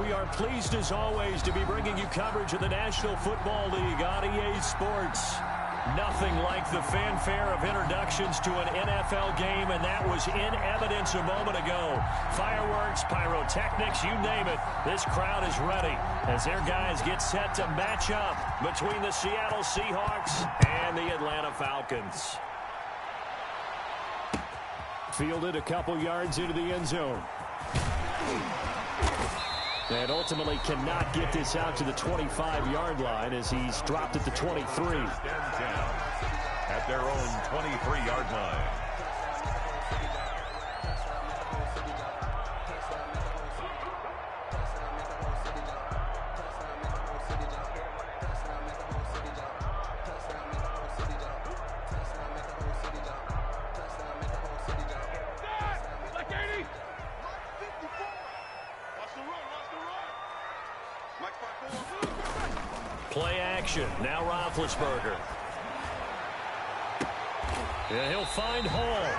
We are pleased as always to be bringing you coverage of the National Football League on EA Sports. Nothing like the fanfare of introductions to an NFL game, and that was in evidence a moment ago. Fireworks, pyrotechnics, you name it. This crowd is ready as their guys get set to match up between the Seattle Seahawks and the Atlanta Falcons. Fielded a couple yards into the end zone. And ultimately cannot get this out to the 25-yard line as he's dropped at the 23. At their own 23-yard line. Play action. Now Roethlisberger. And he'll find Hall.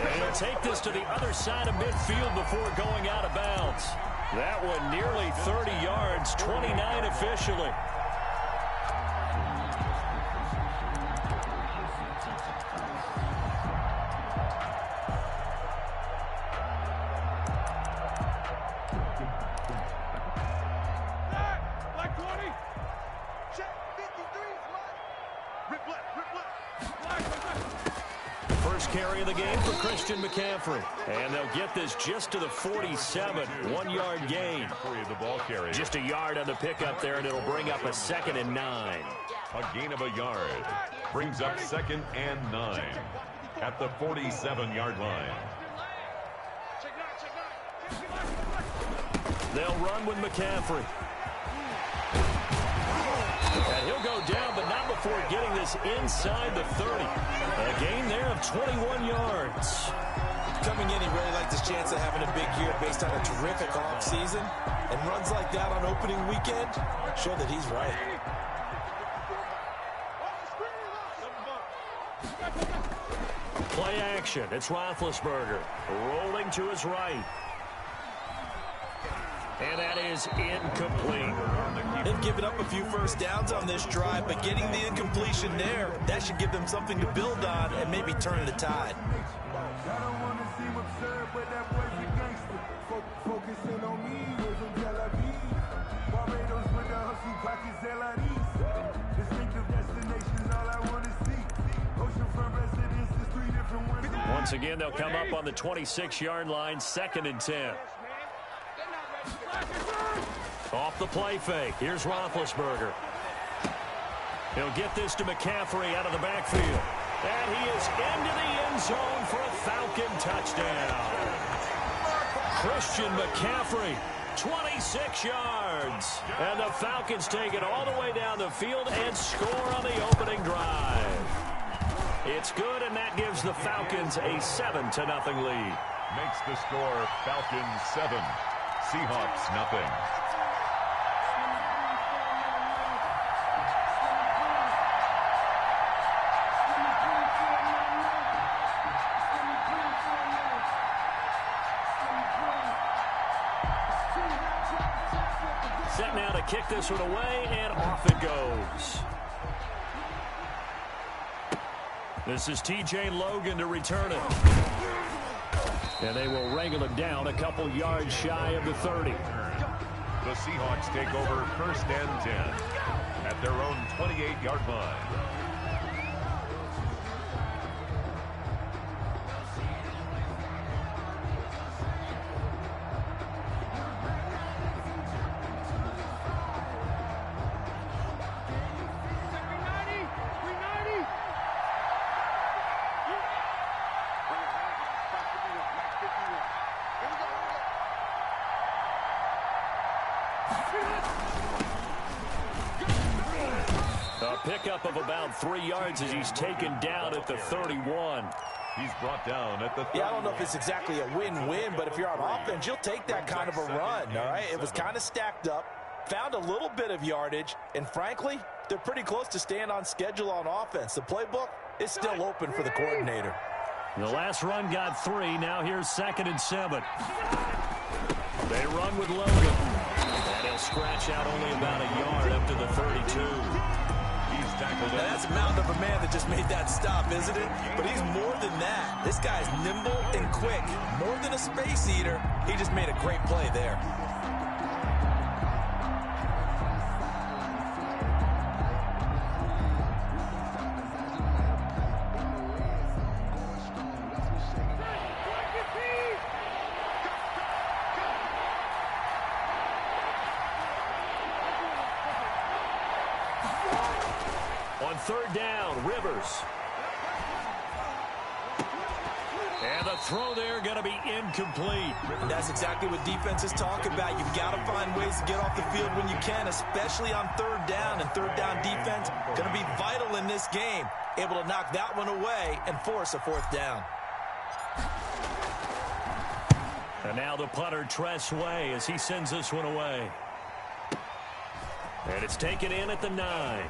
And he'll take this to the other side of midfield before going out of bounds. That one nearly 30 yards, 29 officially. First carry of the game for Christian McCaffrey. And they'll get this just to the 47. 1-yard gain. The ball carrier. Just a yard on the pickup there, and it'll bring up a 2nd and 9. A gain of a yard. Brings up 2nd and 9. At the 47-yard line. They'll run with McCaffrey. And he'll go down, but not before getting this inside the 30. A gain there of 21 yards. Coming in, he really liked his chance of having a big year based on a terrific offseason. And runs like that on opening weekend show that he's right. Play action. It's Roethlisberger rolling to his right. And that is incomplete. They've given up a few first downs on this drive, but getting the incompletion there, that should give them something to build on and maybe turn the tide. Once again, they'll come up on the 26-yard line, 2nd and 10. Off the play fake. Here's Roethlisberger. He'll get this to McCaffrey out of the backfield. And he is into the end zone for a Falcon touchdown. Christian McCaffrey, 26 yards. And the Falcons take it all the way down the field and score on the opening drive. It's good, and that gives the Falcons a 7-0 lead. Makes the score Falcons 7. Seahawks nothing. Set now to kick this one away, and off it goes. This is T.J. Logan to return it. And they will wrangle him down a couple yards shy of the 30. The Seahawks take over 1st and 10 at their own 28-yard line. A pickup of about 3 yards as he's taken down at the 31. He's brought down at the 30. Yeah, I don't know if it's exactly a win-win, but if you're on offense, you'll take that kind of a run, all right? It was kind of stacked up, found a little bit of yardage, and frankly, they're pretty close to staying on schedule on offense. The playbook is still open for the coordinator. The last run got 3. Now here's 2nd and 7. They run with Logan. They'll scratch out only about a yard up to the 32. He's tackled. Now, that's a mountain of a man that just made that stop, isn't it? But he's more than that. This guy's nimble and quick. More than a space eater. He just made a great play there. On third down, Rivers. And the throw there going to be incomplete. That's exactly what defenses talk about. You've got to find ways to get off the field when you can, especially on third down. And third down defense going to be vital in this game. Able to knock that one away and force a fourth down. And now the punter, Tress Way, as he sends this one away. And it's taken in at the 9.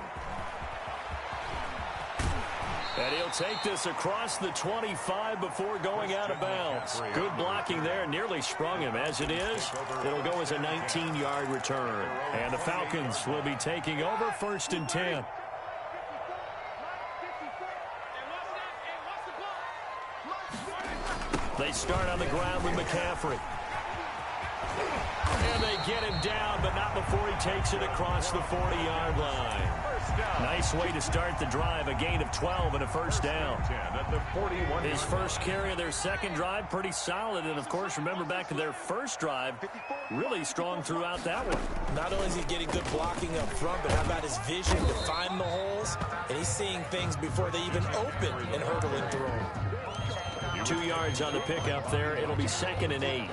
And he'll take this across the 25 before going out of bounds. Good blocking there. Nearly sprung him. As it is, it'll go as a 19-yard return. And the Falcons will be taking over 1st and 10. They start on the ground with McCaffrey. And they get him down, but not before he takes it across the 40-yard line. Nice way to start the drive. A gain of 12 and a first down. His first carry of their second drive, pretty solid. And, of course, remember back to their first drive, really strong throughout that one. Not only is he getting good blocking up front, but how about his vision to find the holes? And he's seeing things before they even open and hurdling through them. 2 yards on the pickup there. It'll be 2nd and 8.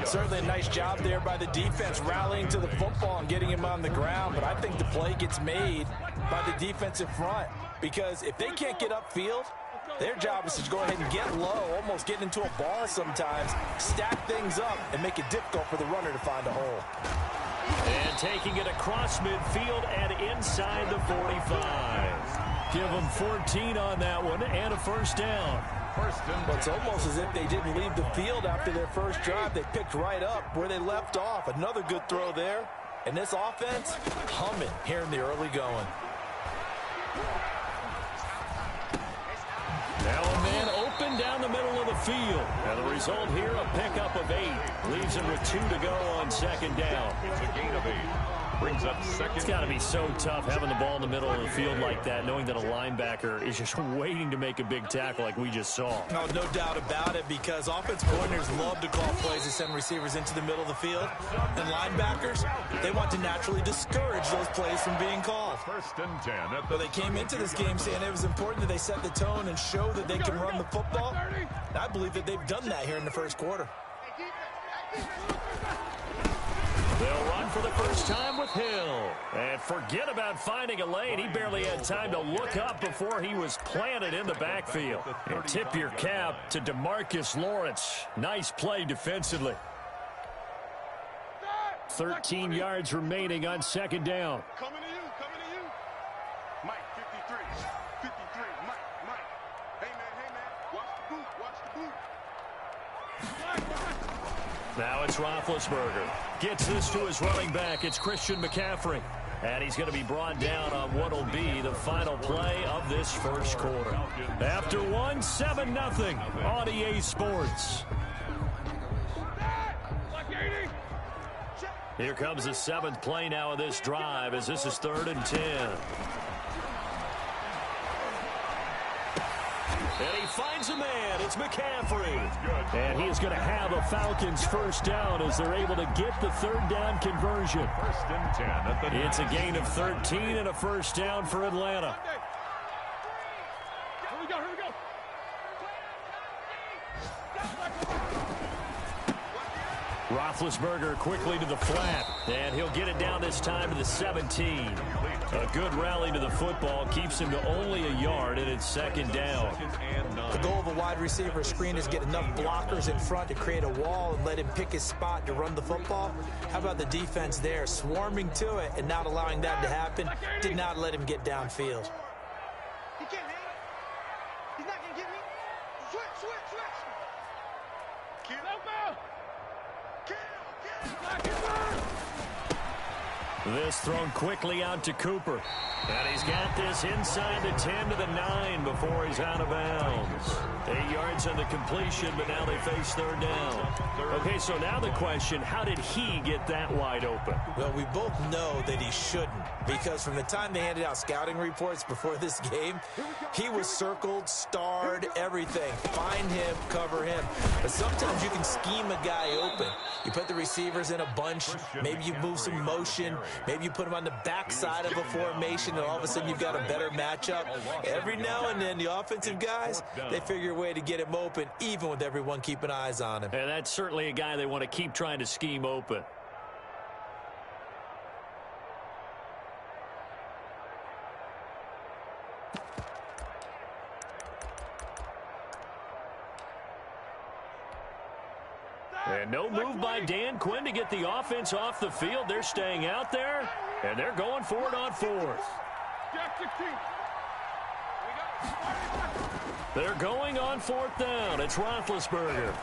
Certainly a nice job there by the defense rallying to the football and getting him on the ground. But I think the play gets made by the defensive front, because if they can't get upfield, their job is to go ahead and get low, almost getting into a ball sometimes, stack things up, and make it difficult for the runner to find a hole. And taking it across midfield and inside the 45. Give them 14 on that one and a first down. Well, it's almost as if they didn't leave the field after their first drive. They picked right up where they left off. Another good throw there. And this offense, humming here in the early going. Now a man open down the middle of the field. And the result here, a pickup of 8. Leaves him with 2 to go on second down. It's a gain of 8. Brings up second. It's got to be so tough having the ball in the middle of the field like that, knowing that a linebacker is just waiting to make a big tackle like we just saw. Oh, no doubt about it, because offense coordinators love to call plays and send receivers into the middle of the field. And linebackers, they want to naturally discourage those plays from being called. 1st and 10. Well, they came into this game saying it was important that they set the tone and show that they can run the football. And I believe that they've done that here in the first quarter. They'll run for the first time with Hill. And forget about finding a lane. He barely had time to look up before he was planted in the backfield. And tip your cap to DeMarcus Lawrence. Nice play defensively. 13 yards remaining on second down. Coming to you. Mike, 53, Mike. Hey, man, watch the boot. Now it's Roethlisberger. Gets this to his running back. It's Christian McCaffrey. And he's going to be brought down on what will be the final play of this first quarter. After 7-0 on EA Sports. Here comes the 7th play now of this drive, as this is 3rd and 10. And he finds a man. It's McCaffrey. And he is going to have a Falcons first down as they're able to get the 3rd down conversion. 1st and 10. It's a gain of 13 and a first down for Atlanta. Here we go. Roethlisberger quickly to the flat, and he'll get it down this time to the 17. A good rally to the football keeps him to only a yard, and it's 2nd down. The goal of a wide receiver screen is get enough blockers in front to create a wall and let him pick his spot to run the football. How about the defense there, swarming to it and not allowing that to happen? Did not let him get downfield. He can't hang it. He's not going to get me. Switch. Kill. Kill. This thrown quickly out to Cooper. And he's got this inside the 10 to the 9 before he's out of bounds. 8 yards on the completion, but now they face third down. Okay, so now the question, how did he get that wide open? Well, we both know that he shouldn't, because from the time they handed out scouting reports before this game, he was circled, starred, everything. Find him, cover him. But sometimes you can scheme a guy open. You put the receivers in a bunch, maybe you move some motion, maybe you put him on the backside of a formation, and all of a sudden you've got a better matchup. Every now and then, the offensive guys, they figure a way to get him open, even with everyone keeping eyes on him. And that's certainly a guy they want to keep trying to scheme open. And no move by Dan Quinn to get the offense off the field. They're staying out there, and they're going for it on fourth. They're going on fourth down. It's Roethlisberger.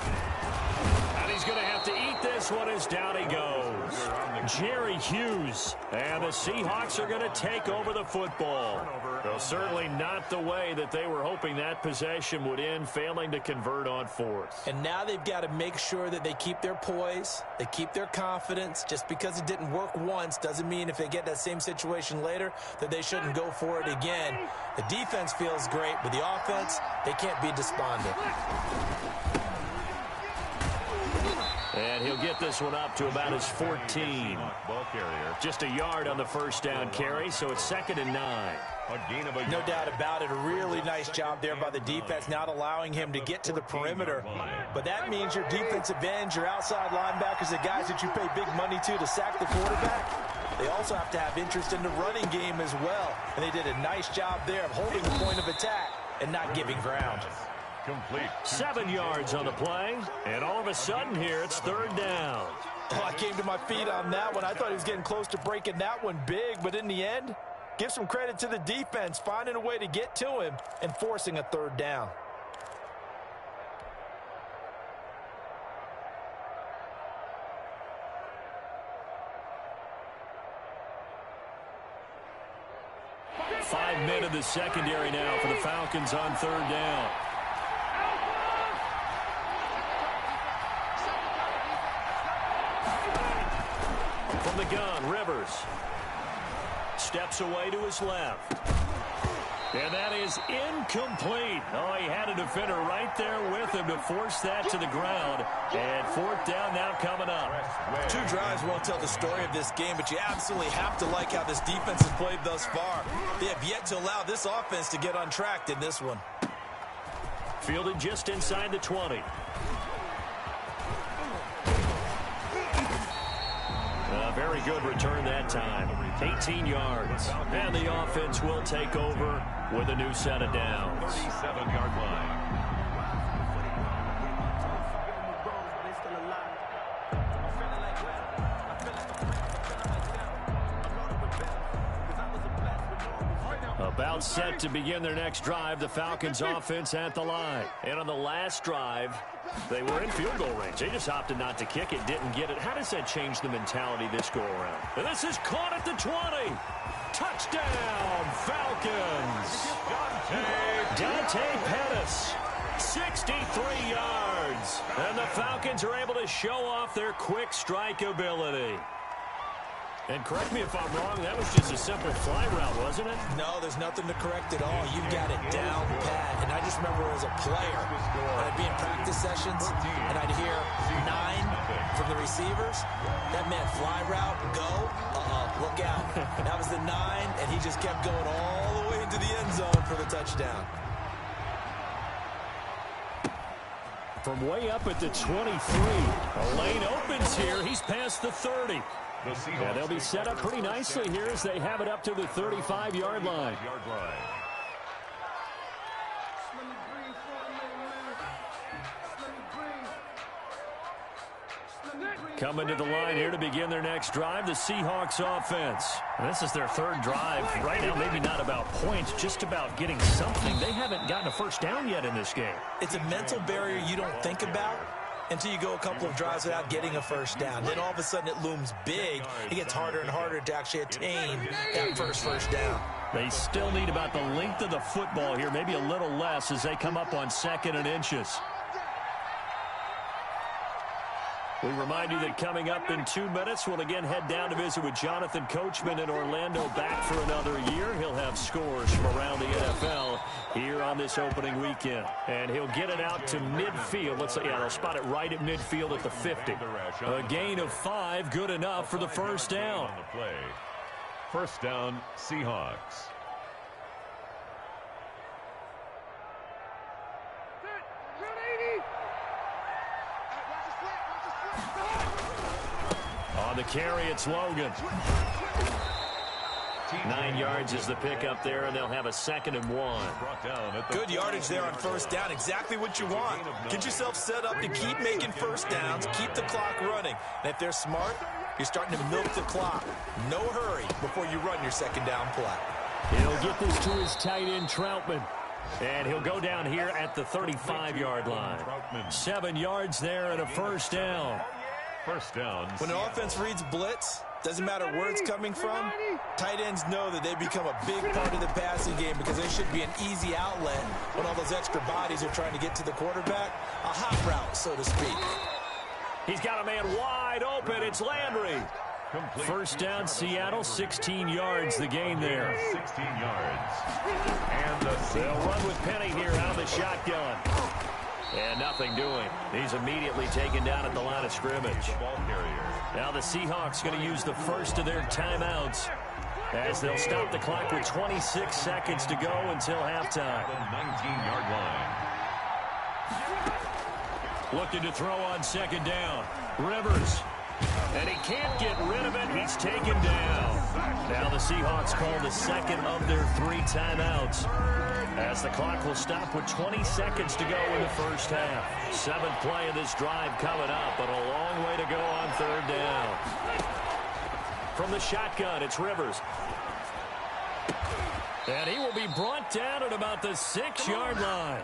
And he's going to have to eat this one as down he goes. Jerry Hughes. And the Seahawks are going to take over the football. Well, certainly not the way that they were hoping that possession would end, failing to convert on fourth. And now they've got to make sure that they keep their poise, they keep their confidence. Just because it didn't work once doesn't mean if they get that same situation later that they shouldn't go for it again. The defense feels great, but the offense, they can't be despondent. And he'll get this one up to about his 14. Just a yard on the first down carry, so it's 2nd and 9. No doubt about it. A really nice job there by the defense, not allowing him to get to the perimeter. But that means your defensive ends, your outside linebackers, the guys that you pay big money to sack the quarterback, they also have to have interest in the running game as well. And they did a nice job there of holding the point of attack and not giving ground. Complete. 7 yards on the play, and all of a sudden here it's third down. Oh, I came to my feet on that one. I thought he was getting close to breaking that one big, but in the end, give some credit to the defense, finding a way to get to him and forcing a third down. Five men in the secondary now for the Falcons on third down. From the gun, Rivers steps away to his left. And that is incomplete. Oh, he had a defender right there with him to force that to the ground. And fourth down now coming up. 2 drives won't tell the story of this game, but you absolutely have to like how this defense has played thus far. They have yet to allow this offense to get untracked in this one. Fielded just inside the 20. Very good return that time. 18 yards. And the offense will take over with a new set of downs. 37-yard line. About set to begin their next drive, the Falcons offense at the line. And on the last drive, they were in field goal range. They just opted not to kick it, didn't get it. How does that change the mentality this go-around? And this is caught at the 20. Touchdown, Falcons. Dante Pettis, 63 yards. And the Falcons are able to show off their quick strike ability. And correct me if I'm wrong, that was just a simple fly route, wasn't it? No, there's nothing to correct at all. You've got it down pat. And I just remember as a player, when I'd be in practice sessions, and I'd hear 9 from the receivers. That meant fly route, go, look out. That was the 9, and he just kept going all the way into the end zone for the touchdown. From way up at the 23, a lane opens here. He's past the 30. Yeah, they'll be set up pretty nicely here as they have it up to the 35-yard line. Coming to the line here to begin their next drive, the Seahawks offense. And this is their third drive. Right now, maybe not about points, just about getting something. They haven't gotten a first down yet in this game. It's a mental barrier you don't think about until you go a couple of drives without getting a first down. Then all of a sudden it looms big. It gets harder and harder to actually attain that first down. They still need about the length of the football here, maybe a little less as they come up on 2nd and inches. We remind you that coming up in 2 minutes, we'll again head down to visit with Jonathan Coachman in Orlando, back for another year. He'll have scores from around the NFL here on this opening weekend. And he'll get it out to midfield. Let's say, yeah, they'll spot it right at midfield at the 50. A gain of 5, good enough for the first down. First down, Seahawks. On the carry, it's Logan. 9 yards is the pickup there, and they'll have a 2nd and 1. Good yardage there on first down. Exactly what you want. Get yourself set up to keep making first downs, keep the clock running. And if they're smart, you're starting to milk the clock. No hurry before you run your 2nd down play. He'll get this to his tight end, Troutman. And he'll go down here at the 35-yard line. 7 yards there and a first down. First down. When an offense reads blitz, doesn't matter where it's coming from, tight ends know that they become a big part of the passing game because they should be an easy outlet when all those extra bodies are trying to get to the quarterback. A hot route, so to speak. He's got a man wide open. It's Landry. First down, Seattle, 16 yards the gain there. 16 yards. And they'll run with Penny here out of the shotgun. And nothing doing. He's immediately taken down at the line of scrimmage. Now the Seahawks going to use the first of their timeouts as they'll stop the clock with 26 seconds to go until halftime. The 19-yard line. Looking to throw on 2nd down. Rivers. And he can't get rid of it. He's taken down. Now the Seahawks call the 2nd of their 3 timeouts, as the clock will stop with 20 seconds to go in the first half. 7th play of this drive coming up, but a long way to go on 3rd down. From the shotgun, it's Rivers. And he will be brought down at about the 6-yard line.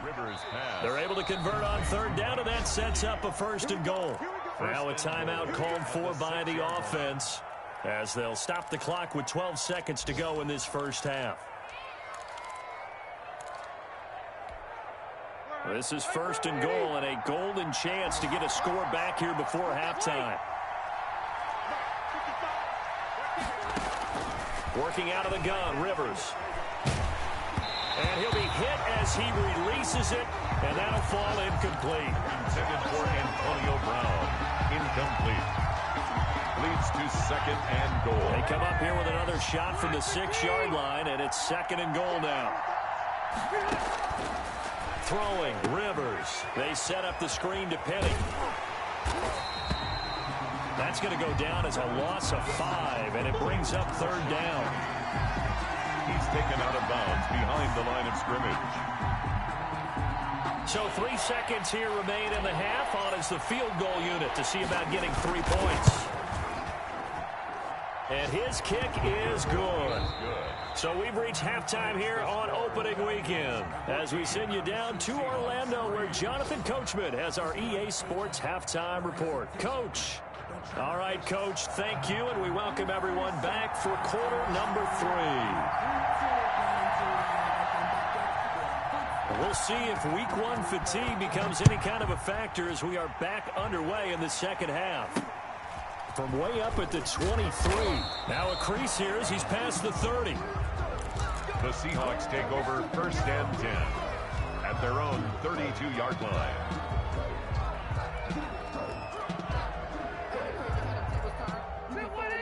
They're able to convert on 3rd down, and that sets up a 1st and goal. Now a timeout called for by the offense, as they'll stop the clock with 12 seconds to go in this first half. This is 1st and goal, and a golden chance to get a score back here before halftime. Working out of the gun, Rivers. And he'll be hit as he releases it, and that'll fall incomplete. Intended for Antonio Brown. Incomplete. Leads to 2nd and goal. They come up here with another shot from the 6-yard line, and it's 2nd and goal now. Throwing, Rivers. They set up the screen to Penny. That's going to go down as a loss of 5, and it brings up 3rd down. He's taken out of bounds behind the line of scrimmage. So 3 seconds here remain in the half. On is the field goal unit to see about getting 3 points. And his kick is good. So we've reached halftime here on opening weekend, as we send you down to Orlando, where Jonathan Coachman has our EA Sports halftime report. Coach. All right, Coach, thank you, and we welcome everyone back for quarter number 3. We'll see if week 1 fatigue becomes any kind of a factor as we are back underway in the second half. From way up at the 23. Now a crease here as he's past the 30. The Seahawks take over 1st and 10 at their own 32-yard line.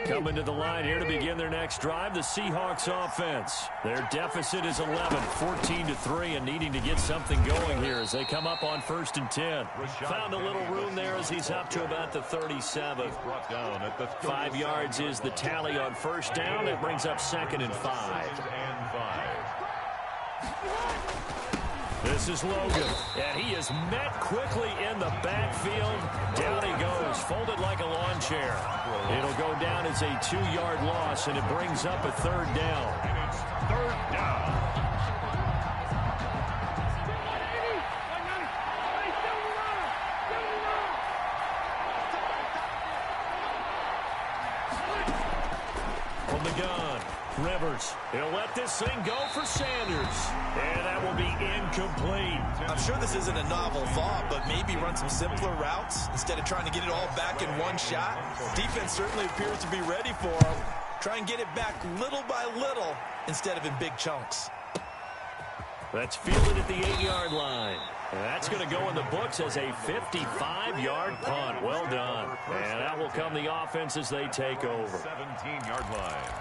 Coming to the line here to begin their next drive, the Seahawks offense. Their deficit is 11, 14-3, and needing to get something going here as they come up on 1st and 10. Found a little room there as he's up to about the 37. 5 yards is the tally on 1st down. That brings up 2nd and 5. This is Logan, and he is met quickly in the backfield. Down he goes, folded like a lawn chair. It'll go down as a 2-yard loss, and it brings up a 3rd down. And it's 3rd down. the gun. Rivers, he'll let this thing go for Sanders. And that will be incomplete. I'm sure this isn't a novel thought, but maybe run some simpler routes instead of trying to get it all back in one shot. Defense certainly appears to be ready for him. Try and get it back little by little instead of in big chunks. That's fielded at the 8-yard line. And that's going to go in the books as a 55-yard punt. Well done. And that will come the offense as they take over. 17-yard line.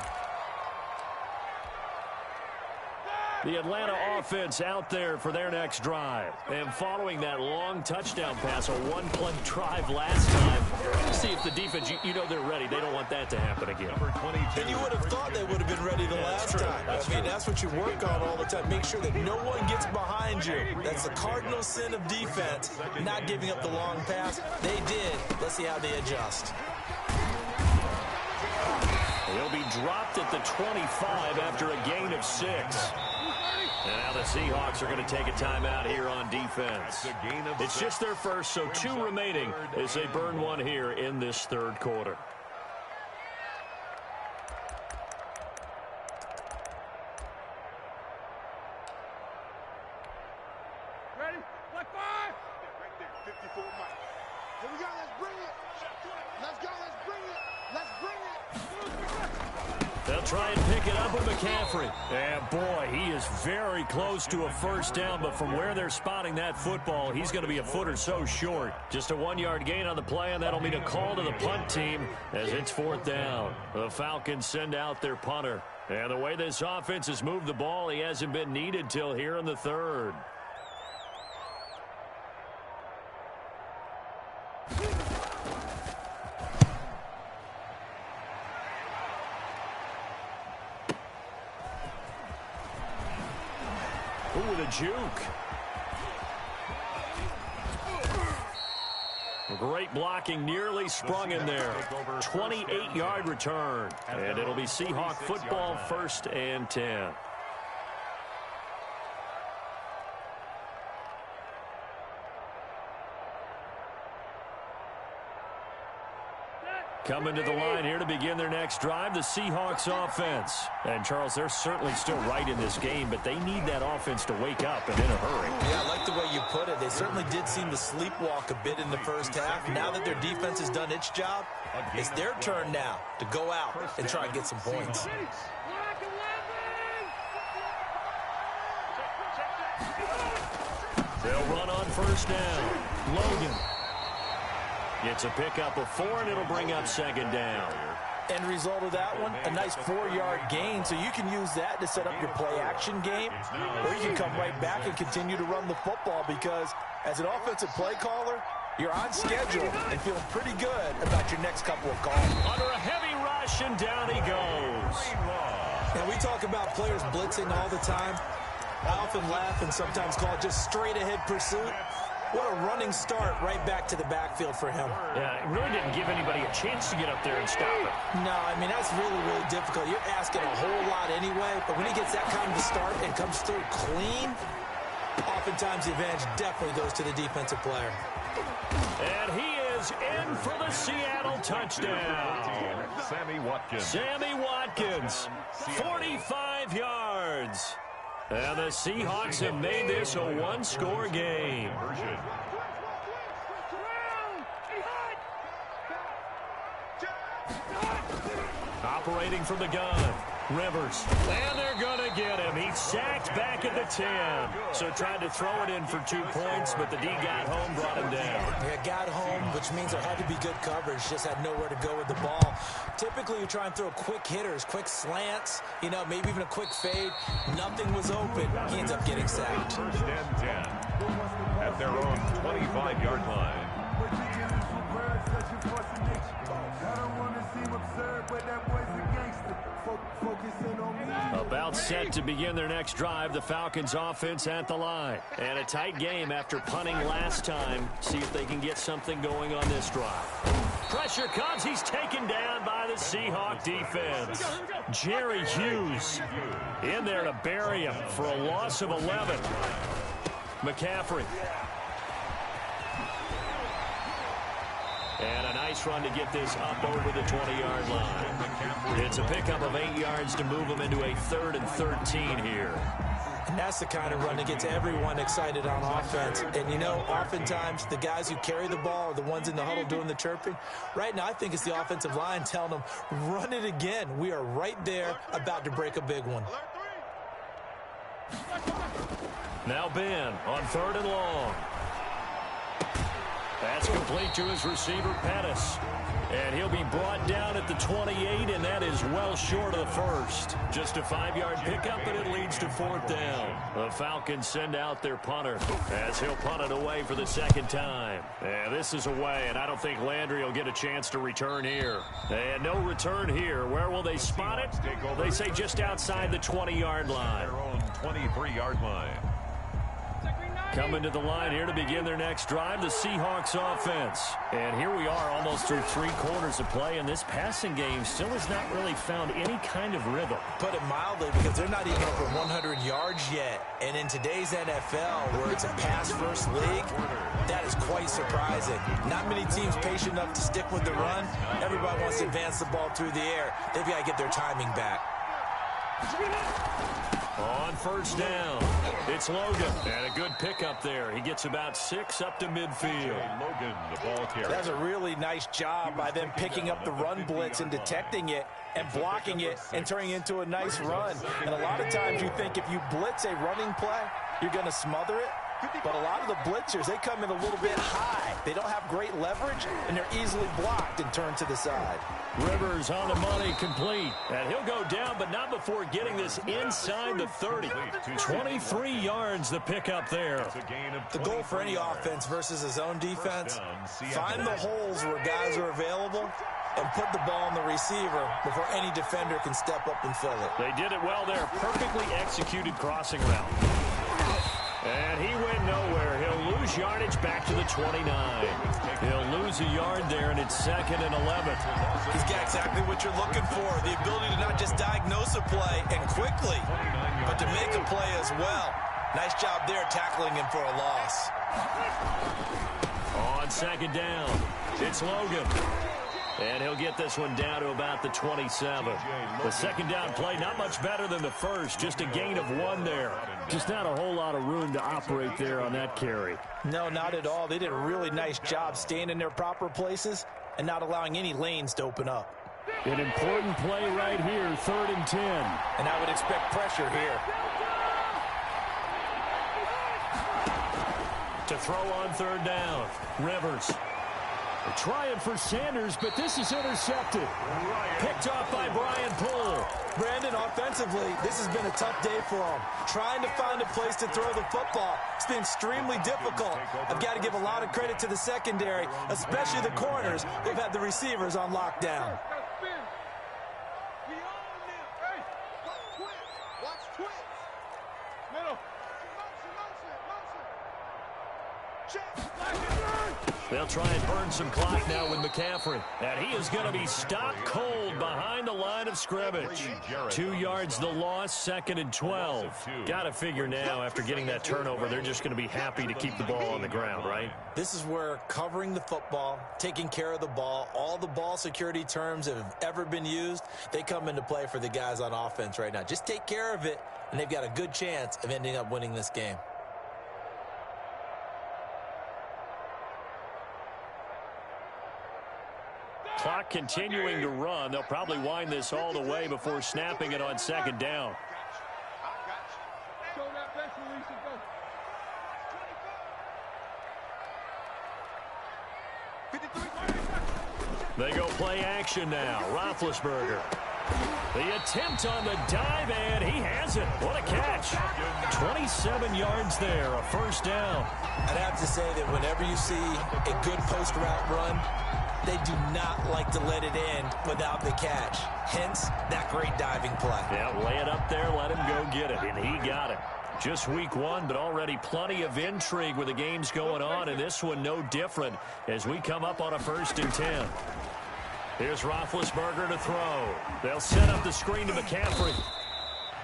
The Atlanta offense out there for their next drive. And following that long touchdown pass, a one-play drive last time, see if the defense, you know they're ready. They don't want that to happen again. Number 22. And you would have thought they would have been ready the last time. I mean, that's what you work on all the time. Make sure that no one gets behind you. That's the cardinal sin of defense, not giving up the long pass. They did. Let's see how they adjust. He'll be dropped at the 25 after a gain of 6. And now the Seahawks are going to take a timeout here on defense. It's just their first, so 2 remaining as they burn one here in this third quarter. Ready? Like 5. Right there, 54 miles. Here we go, let's bring it. Let's go, let's bring it. Let's bring it. They'll try and pick it up with McCaffrey. And boy, he is very close to a first down, but from where they're spotting that football, he's going to be a foot or so short. Just a 1-yard gain on the play, and that'll mean a call to the punt team as it's 4th down. The Falcons send out their punter. And the way this offense has moved the ball, he hasn't been needed till here in the third. Ooh, with a juke. Great blocking, nearly sprung in there. 28-yard return. And it'll be Seahawk football, 1st and 10. Coming to the line here to begin their next drive, the Seahawks offense. And, Charles, they're certainly still right in this game, but they need that offense to wake up and in a hurry. Yeah, I like the way you put it. They certainly did seem to sleepwalk a bit in the first half. Now that their defense has done its job, it's their turn now to go out and try and get some points. They'll run on first down. Logan gets a pickup of 4, and it'll bring up 2nd down. End result of that one, a nice 4-yard gain, so you can use that to set up your play-action game, or you can come right back and continue to run the football because as an offensive play caller, you're on schedule and feeling pretty good about your next couple of calls. Under a heavy rush, and down he goes. Now, we talk about players blitzing all the time. I often laugh and sometimes call it just straight-ahead pursuit. What a running start right back to the backfield for him. Yeah, it really didn't give anybody a chance to get up there and stop it. No, I mean, that's really, really difficult. You're asking a whole lot anyway, but when he gets that kind of a start and comes through clean, oftentimes the advantage definitely goes to the defensive player. And he is in for the Seattle touchdown. Sammy Watkins. Sammy Watkins, 45 yards. And the Seahawks have made this a 1-score game. Operating from the gun, Rivers. And they're going to get him. He's sacked back at the 10. So tried to throw it in for 2 points, but the D got home, brought him down. Yeah, got home, which means there had to be good coverage. Just had nowhere to go with the ball. Typically, you try and throw quick hitters, quick slants, you know, maybe even a quick fade. Nothing was open. He ends up getting sacked. 1st and 10 at their own 25-yard line. About set to begin their next drive, the Falcons offense at the line. And a tight game after punting last time. See if they can get something going on this drive. Pressure comes. He's taken down by the Seahawk defense. Jerry Hughes in there to bury him for a loss of 11. McCaffrey. And a nice nice run to get this up over the 20-yard line. It's a pickup of 8 yards to move them into a 3rd and 13 here. And that's the kind of run that gets everyone excited on offense. And, you know, oftentimes the guys who carry the ball are the ones in the huddle doing the chirping. Right now, I think it's the offensive line telling them, run it again. We are right there about to break a big one. Now Ben on 3rd and long. That's complete to his receiver, Pettis. And he'll be brought down at the 28, and that is well short of the first. Just a 5-yard pickup, but it leads to 4th down. The Falcons send out their punter as he'll punt it away for the 2nd time. And this is away, and I don't think Landry will get a chance to return here. And no return here. Where will they spot it? They say just outside the 20-yard line. Their own 23-yard line. Coming to the line here to begin their next drive, the Seahawks offense. And here we are almost through 3 quarters of play, and this passing game still has not really found any kind of rhythm. Put it mildly, because they're not even over 100 yards yet. And in today's NFL, where it's a pass-first league, that is quite surprising. Not many teams patient enough to stick with the run. Everybody wants to advance the ball through the air. They've got to get their timing back. On 1st down, it's Logan. And a good pickup there. He gets about 6 up to midfield. Logan, the ball carrier. That's a really nice job by them picking up the run blitz and detecting it and blocking it and turning it into a nice run. And a lot of times you think if you blitz a running play, you're going to smother it. But a lot of the blitzers, they come in a little bit high. They don't have great leverage, and they're easily blocked and turned to the side. Rivers on the money, complete. And he'll go down, but not before getting this inside the 30. 23 yards the pickup there. The goal for any offense versus his own defense, find the holes where guys are available and put the ball on the receiver before any defender can step up and fill it. They did it well there. Perfectly executed crossing route. And he went nowhere. He'll lose yardage back to the 29. He'll lose a yard there, and it's 2nd and 11. He's got exactly what you're looking for, the ability to not just diagnose a play and quickly, but to make a play as well. Nice job there tackling him for a loss. On 2nd down, it's Logan. And he'll get this one down to about the 27. The 2nd down play, not much better than the first. Just a gain of 1 there. Just not a whole lot of room to operate there on that carry. No, not at all. They did a really nice job staying in their proper places and not allowing any lanes to open up. An important play right here, 3rd and 10. And I would expect pressure here. To throw on 3rd down, Rivers. They're trying for Sanders, but this is intercepted. Picked off by Brian Poole. Brandon, offensively, this has been a tough day for him. Trying to find a place to throw the football. It's been extremely difficult. I've got to give a lot of credit to the secondary, especially the corners who've had the receivers on lockdown. They'll try and burn some clock now with McCaffrey. And he is going to be stopped cold behind the line of scrimmage. 2 yards the loss, 2nd and 12. Got to figure now, after getting that turnover, they're just going to be happy to keep the ball on the ground, right? This is where covering the football, taking care of the ball, all the ball security terms that have ever been used, they come into play for the guys on offense right now. Just take care of it, and they've got a good chance of ending up winning this game. Clock continuing to run. They'll probably wind this all the way before snapping it on 2nd down. They go play action now. Roethlisberger. The attempt on the dive, and he has it. What a catch. 27 yards there, a 1st down. I'd have to say that whenever you see a good post-route run, they do not like to let it end without the catch. Hence, that great diving play. Yeah, lay it up there, let him go get it, and he got it. Just week 1, but already plenty of intrigue with the games going on, and this one no different as we come up on a 1st and 10. Here's Roethlisberger to throw. They'll set up the screen to McCaffrey.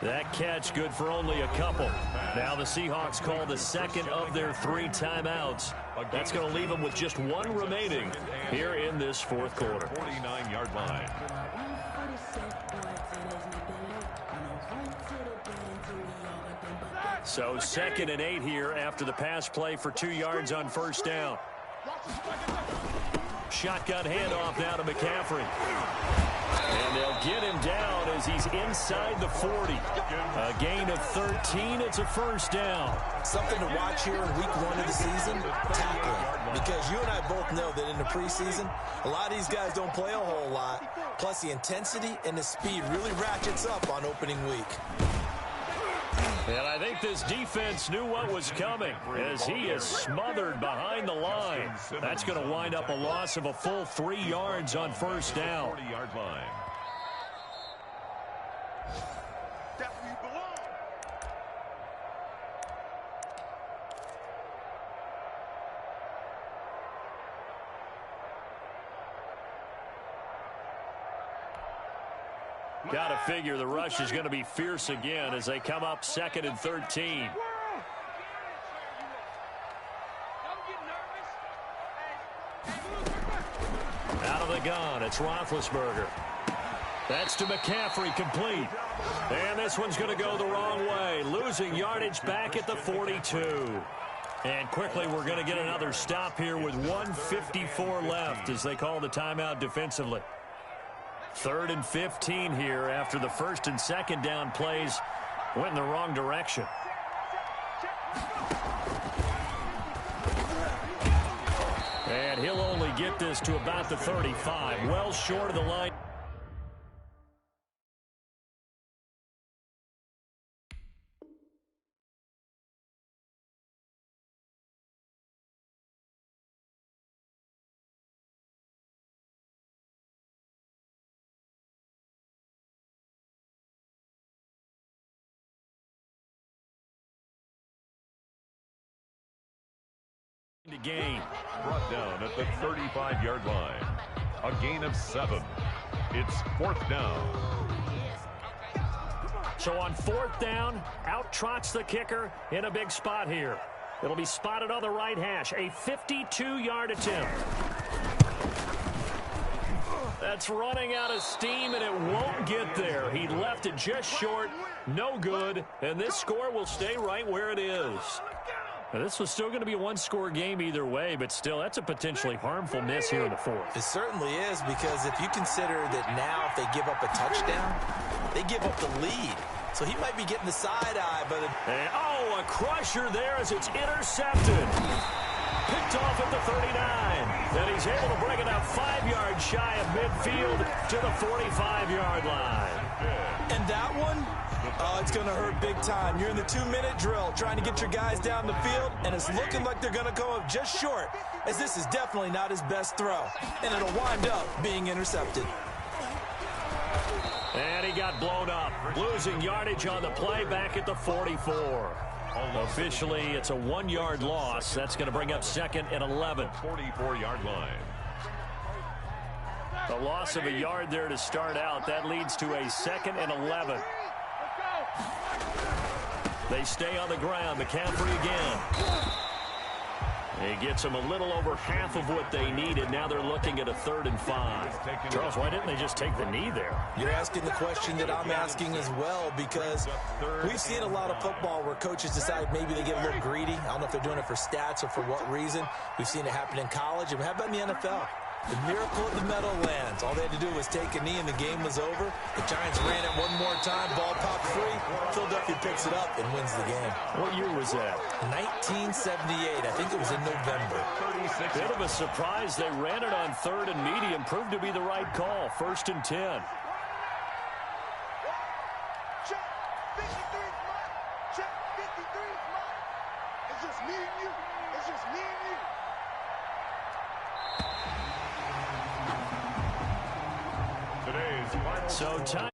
That catch good for only a couple. Now the Seahawks call the second of their 3 timeouts. That's going to leave them with just 1 remaining here in this fourth quarter. 49-yard line. So 2nd and 8 here after the pass play for 2 yards on first down. Shotgun handoff now to McCaffrey. And they'll get him down as he's inside the 40. A gain of 13. It's a first down. Something to watch here in week 1 of the season, tackling. Because you and I both know that in the preseason, a lot of these guys don't play a whole lot. Plus the intensity and the speed really ratchets up on opening week. And I think this defense knew what was coming as he is smothered behind the line. That's going to wind up a loss of a full 3 yards on first down. 40-yard line. That's where you belong. Got to figure the rush is going to be fierce again as they come up 2nd and 13. Out of the gun, it's Roethlisberger. That's to McCaffrey, complete. And this one's going to go the wrong way, losing yardage back at the 42. And quickly, we're going to get another stop here with 1:54 left as they call the timeout defensively. 3rd and 15 here after the 1st and 2nd down plays went in the wrong direction. And he'll only get this to about the 35, well short of the line. To gain. Brought down at the 35-yard line. A gain of 7. It's 4th down. So on 4th down, out trots the kicker in a big spot here. It'll be spotted on the right hash. A 52-yard attempt. That's running out of steam, and it won't get there. He left it just short. No good. And this score will stay right where it is. Now, this was still going to be a 1-score game either way, but still, that's a potentially harmful miss here in the 4th. It certainly is, because if you consider that now if they give up a touchdown, they give up the lead. So he might be getting the side eye, but... Oh, a crusher there as it's intercepted. Picked off at the 39. And he's able to bring it up 5 yards shy of midfield to the 45-yard line. And that one... Oh, it's going to hurt big time. You're in the 2-minute drill trying to get your guys down the field, and it's looking like they're going to go up just short, as this is definitely not his best throw, and it'll wind up being intercepted. And he got blown up, losing yardage on the play back at the 44. Officially, it's a 1-yard loss. That's going to bring up 2nd and 11. 44-yard line. A loss of a yard there to start out. That leads to a 2nd and 11. They stay on the ground. McCaffrey again. He gets them a little over half of what they needed. Now they're looking at a 3rd and 5. Charles, why didn't they just take the knee there? You're asking the question that I'm asking as well, because we've seen a lot of football where coaches decide maybe they get a little greedy. I don't know if they're doing it for stats or for what reason. We've seen it happen in college. And how about in the NFL? The miracle of the Meadowlands. All they had to do was take a knee and the game was over. The Giants ran it one more time. Ball popped free. Philadelphia picks it up and wins the game. What year was that? 1978. I think it was in November. Bit of a surprise. They ran it on 3rd and medium. Proved to be the right call. 1st and 10. Check 53's mine. Check 53's mine. It's just me and you. It's just me and you. Today's final So time.